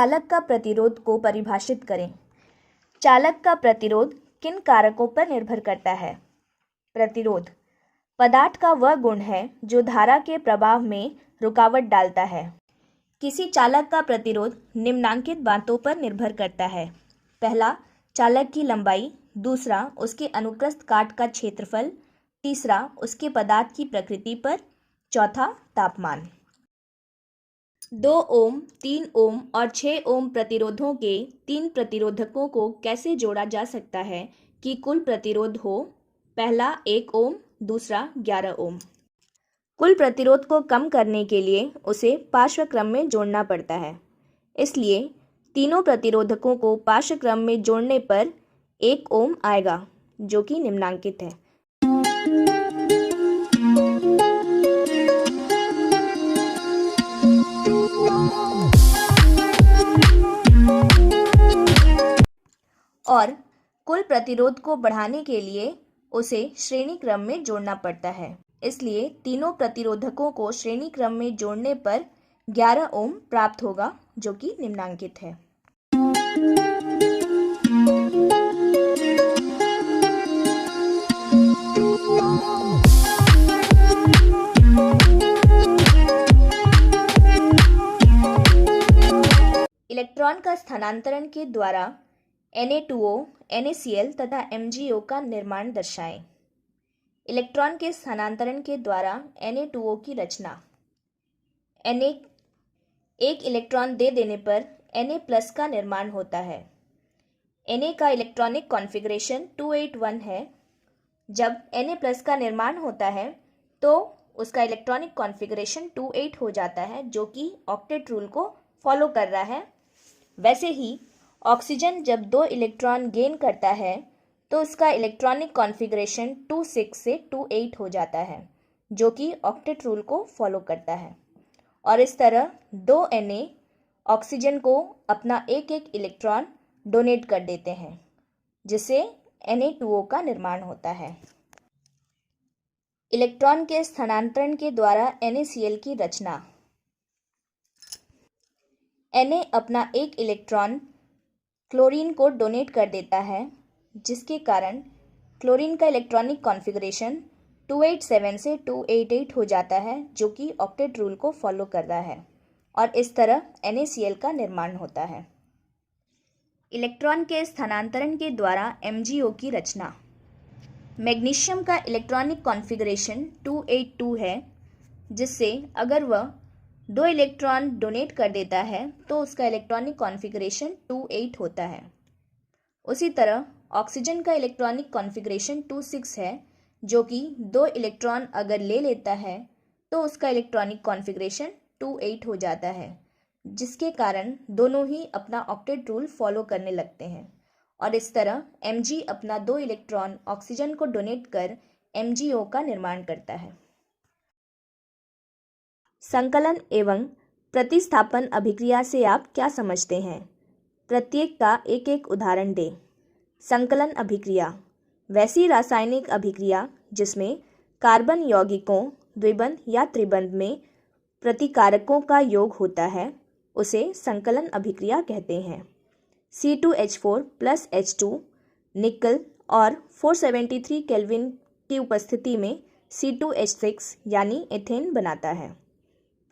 चालक का प्रतिरोध को परिभाषित करें। चालक का प्रतिरोध किन कारकों पर निर्भर करता है? प्रतिरोध पदार्थ का वह गुण है जो धारा के प्रवाह में रुकावट डालता है। किसी चालक का प्रतिरोध निम्नांकित बातों पर निर्भर करता है। पहला, चालक की लंबाई। दूसरा, उसके अनुप्रस्थ काट का क्षेत्रफल। तीसरा, उसके पदार्थ की प्रकृति पर। चौथा, तापमान। 2 ओम, 3 ओम और 6 ओम प्रतिरोधों के 3 प्रतिरोधकों को कैसे जोड़ा जा सकता है कि कुल प्रतिरोध हो? पहला 1 ओम, दूसरा 11 ओम। कुल प्रतिरोध को कम करने के लिए उसे पार्श्व क्रम में जोड़ना पड़ता है। इसलिए तीनों प्रतिरोधकों को पार्श्व क्रम में जोड़ने पर 1 ओम आएगा, जो कि निम्नांकित है। और कुल प्रतिरोध को बढ़ाने के लिए उसे श्रेणी क्रम में जोड़ना पड़ता है। इसलिए तीनों प्रतिरोधकों को श्रेणी क्रम में जोड़ने पर 11 ओम प्राप्त होगा, जो कि निम्नांकित है। इलेक्ट्रॉन का स्थानांतरण के द्वारा Na2O, NaCl तथा MgO का निर्माण दर्शाएं। इलेक्ट्रॉन के स्थानांतरण के द्वारा Na2O की रचना। Na एक इलेक्ट्रॉन दे देने पर Na+ का निर्माण होता है। Na का इलेक्ट्रॉनिक कॉन्फ़िगरेशन 281 है। जब Na+ का निर्माण होता है तो उसका इलेक्ट्रॉनिक कॉन्फ़िगरेशन 28 हो जाता है, जो कि ऑक्टेट रूल को फॉलो कर रहा है। वैसे ही ऑक्सीजन जब 2 इलेक्ट्रॉन गेन करता है तो उसका इलेक्ट्रॉनिक कॉन्फ़िगरेशन 26 से 28 हो जाता है, जो कि ऑक्टेट रूल को फॉलो करता है। और इस तरह 2 Na ऑक्सीजन को अपना एक एक इलेक्ट्रॉन डोनेट कर देते हैं, जिससे Na2O का निर्माण होता है। इलेक्ट्रॉन के स्थानांतरण के द्वारा NaCl की रचना। Na अपना एक इलेक्ट्रॉन क्लोरीन को डोनेट कर देता है, जिसके कारण क्लोरीन का इलेक्ट्रॉनिक कॉन्फ़िगरेशन 287 से 288 हो जाता है, जो कि ऑक्टेट रूल को फॉलो कर रहा है। और इस तरह NaCl का निर्माण होता है। इलेक्ट्रॉन के स्थानांतरण के द्वारा MgO की रचना। मैग्नीशियम का इलेक्ट्रॉनिक कॉन्फ़िगरेशन 282 है, जिससे अगर वह 2 इलेक्ट्रॉन डोनेट कर देता है तो उसका इलेक्ट्रॉनिक कॉन्फ़िगरेशन 28 होता है। उसी तरह ऑक्सीजन का इलेक्ट्रॉनिक कॉन्फ़िगरेशन 26 है, जो कि 2 इलेक्ट्रॉन अगर ले लेता है तो उसका इलेक्ट्रॉनिक कॉन्फ़िगरेशन 28 हो जाता है, जिसके कारण दोनों ही अपना ऑक्टेट रूल फॉलो करने लगते हैं। और इस तरह Mg अपना 2 इलेक्ट्रॉन ऑक्सीजन को डोनेट कर MgO का निर्माण करता है। संकलन एवं प्रतिस्थापन अभिक्रिया से आप क्या समझते हैं? प्रत्येक का एक एक उदाहरण दें। संकलन अभिक्रिया वैसी रासायनिक अभिक्रिया जिसमें कार्बन यौगिकों द्विबंध या त्रिबंध में प्रतिकारकों का योग होता है, उसे संकलन अभिक्रिया कहते हैं। C2H4 + H2 निकल और 473 केल्विन की उपस्थिति में C2H6 यानी एथेन बनाता है।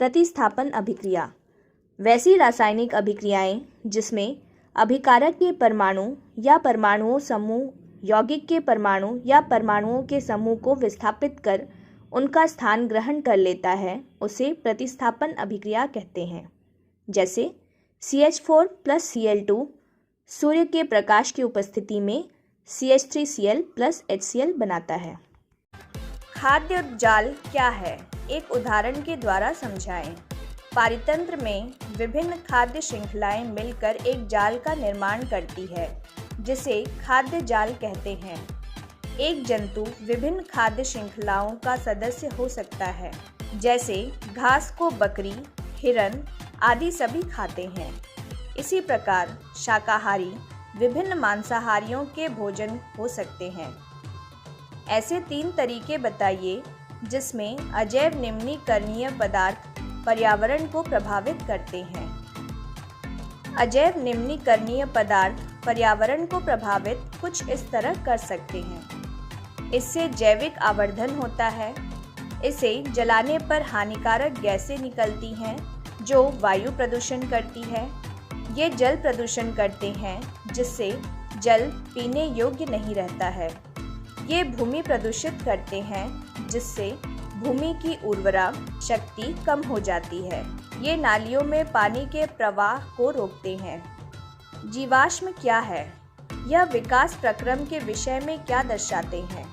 प्रतिस्थापन अभिक्रिया वैसी रासायनिक अभिक्रियाएं जिसमें अभिकारक के परमाणु या परमाणुओं समूह यौगिक के परमाणु या परमाणुओं के समूह को विस्थापित कर उनका स्थान ग्रहण कर लेता है, उसे प्रतिस्थापन अभिक्रिया कहते हैं। जैसे CH4 + Cl2 सूर्य के प्रकाश की उपस्थिति में CH3Cl + HCl बनाता है। खाद्य जाल क्या है? एक उदाहरण के द्वारा समझाएं। पारितंत्र में विभिन्न खाद्य श्रृंखलाएं मिलकर एक जाल का निर्माण करती है, जिसे खाद्य जाल कहते हैं। एक जंतु विभिन्न खाद्य श्रृंखलाओं का सदस्य हो सकता है, जैसे घास को बकरी, हिरन आदि सभी खाते हैं। इसी प्रकार शाकाहारी विभिन्न मांसाहारियों के भोजन हो सकते हैं। ऐसे 3 तरीके बताइए जिसमें अजैव निम्नीकरणीय पदार्थ पर्यावरण को प्रभावित करते हैं। अजैव निम्नीकरणीय पदार्थ पर्यावरण को प्रभावित कुछ इस तरह कर सकते हैं। इससे जैविक आवर्धन होता है। इसे जलाने पर हानिकारक गैसें निकलती हैं जो वायु प्रदूषण करती है। ये जल प्रदूषण करते हैं जिससे जल पीने योग्य नहीं रहता है। ये भूमि प्रदूषित करते हैं जिससे भूमि की उर्वरा शक्ति कम हो जाती है। ये नालियों में पानी के प्रवाह को रोकते हैं। जीवाश्म क्या है? यह विकास प्रक्रम के विषय में क्या दर्शाते हैं?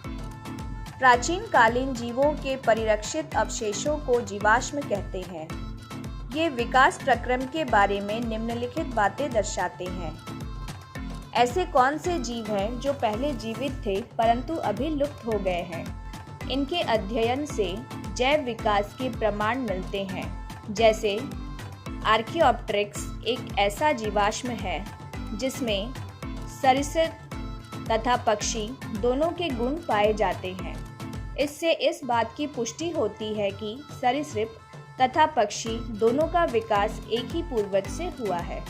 प्राचीन कालीन जीवों के परिरक्षित अवशेषों को जीवाश्म कहते हैं। ये विकास प्रक्रम के बारे में निम्नलिखित बातें दर्शाते हैं। ऐसे कौन से जीव हैं जो पहले जीवित थे परंतु अभी लुप्त हो गए हैं? इनके अध्ययन से जैव विकास के प्रमाण मिलते हैं। जैसे आर्कियोप्टेरिक्स एक ऐसा जीवाश्म है जिसमें सरीसृप तथा पक्षी दोनों के गुण पाए जाते हैं। इससे इस बात की पुष्टि होती है कि सरीसृप तथा पक्षी दोनों का विकास एक ही पूर्वज से हुआ है।